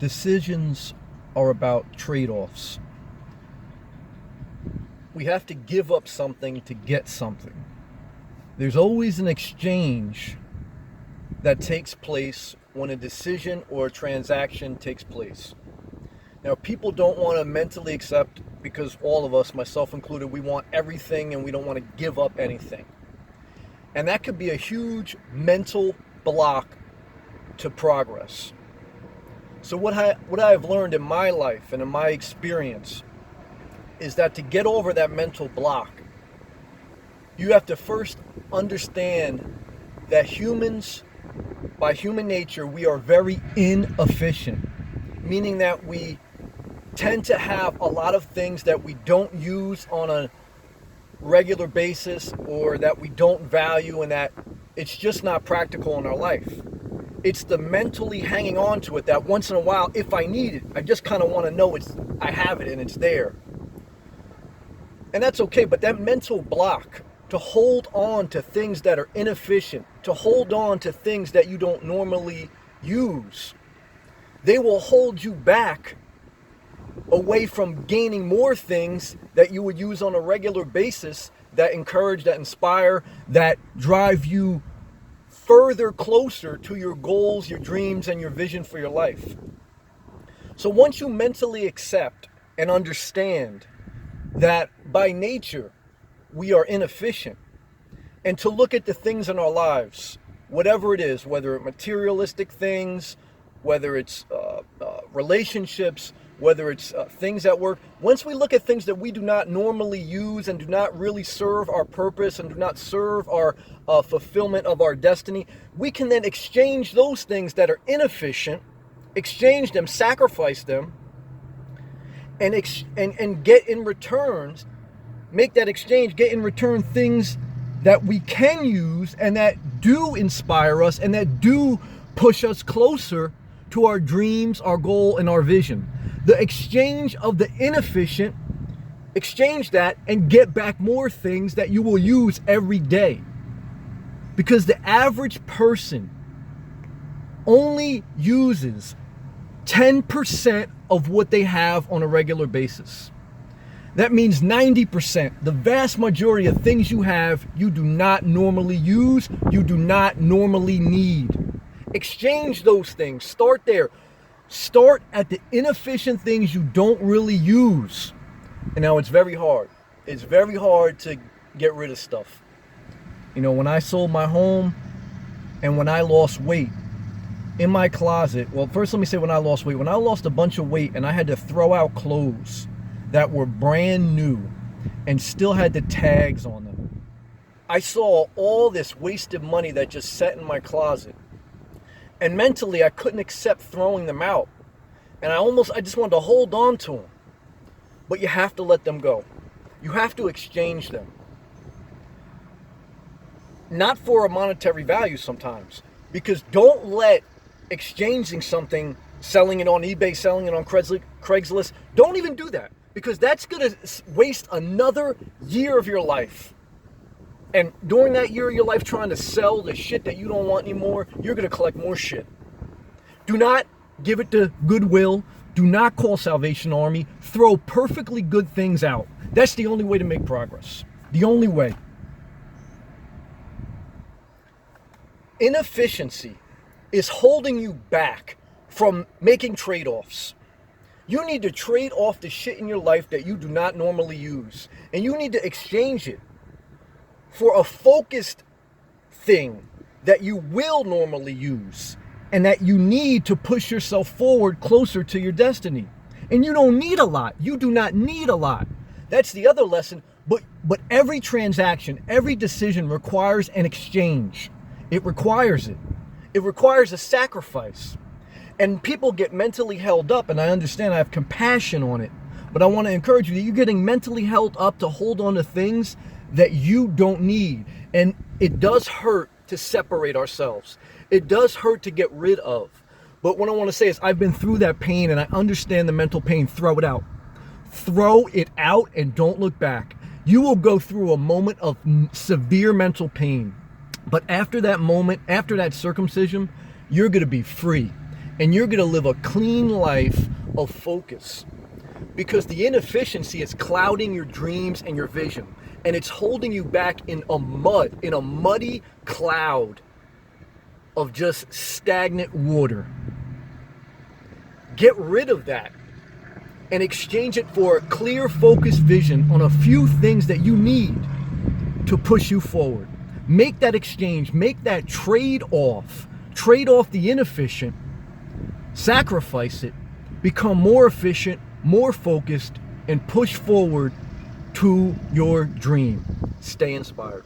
Decisions are about trade-offs. We have to give up something to get something. There's always an exchange that takes place when a decision or a transaction takes place. Now, people don't want to mentally accept, because all of us, myself included, we want everything and we don't want to give up anything. And that could be a huge mental block to progress. So what I've learned in my life and in my experience is that to get over that mental block, you have to first understand that humans, by human nature, we are very inefficient, meaning that we tend to have a lot of things that we don't use on a regular basis, or that we don't value, and that it's just not practical in our life. It's the mentally hanging on to it that once in a while, if I need it, I just kind of want to know I have it and it's there. And that's okay, but that mental block to hold on to things that are inefficient, to hold on to things that you don't normally use, they will hold you back away from gaining more things that you would use on a regular basis, that encourage, that inspire, that drive you further closer to your goals, your dreams, and your vision for your life. So once you mentally accept and understand that by nature we are inefficient, and to look at the things in our lives, whatever it is, whether it's materialistic things, whether it's relationships, whether it's things at work, once we look at things that we do not normally use and do not really serve our purpose and do not serve our fulfillment of our destiny, we can then exchange those things that are inefficient, exchange them, sacrifice them, and get in return, make that exchange, get in return things that we can use and that do inspire us and that do push us closer to our dreams, our goal, and our vision. The exchange of the inefficient, exchange that and get back more things that you will use every day. Because the average person only uses 10% of what they have on a regular basis. That means 90%, the vast majority of things you have, you do not normally use, you do not normally need. Exchange those things. Start there. Start at the inefficient things you don't really use. And now it's very hard. It's very hard to get rid of stuff. You know, when I sold my home and when I lost weight, in my closet, well, first let me say when I lost weight. When I lost a bunch of weight and I had to throw out clothes that were brand new and still had the tags on them, I saw all this wasted money that just sat in my closet. And mentally, I couldn't accept throwing them out. And I just wanted to hold on to them. But you have to let them go. You have to exchange them. Not for a monetary value sometimes. Because don't let exchanging something, selling it on eBay, selling it on Craigslist, don't even do that. Because that's going to waste another year of your life. And during that year of your life trying to sell the shit that you don't want anymore, you're going to collect more shit. Do not give it to Goodwill. Do not call Salvation Army. Throw perfectly good things out. That's the only way to make progress. The only way. Inefficiency is holding you back from making trade-offs. You need to trade off the shit in your life that you do not normally use. And you need to exchange it for a focused thing that you will normally use and that you need to push yourself forward closer to your destiny. And you don't need a lot. You do not need a lot. That's the other lesson. But every transaction, every decision requires an exchange. It requires it. It requires a sacrifice. And people get mentally held up, and I understand, I have compassion on it. But I want to encourage you that you're getting mentally held up to hold on to things that you don't need. And it does hurt to separate ourselves. It does hurt to get rid of. But what I want to say is I've been through that pain and I understand the mental pain. Throw it out. Throw it out and don't look back. You will go through a moment of severe mental pain. But after that moment, after that circumcision, you're going to be free. and you're going to live a clean life of focus. Because the inefficiency is clouding your dreams and your vision, and it's holding you back in a muddy cloud of just stagnant water. Get rid of that and exchange it for a clear, focused vision on a few things that you need to push you forward. Make that exchange, make that trade-off. Trade off the inefficient, sacrifice it, become more efficient, more focused, and push forward to your dream. Stay inspired.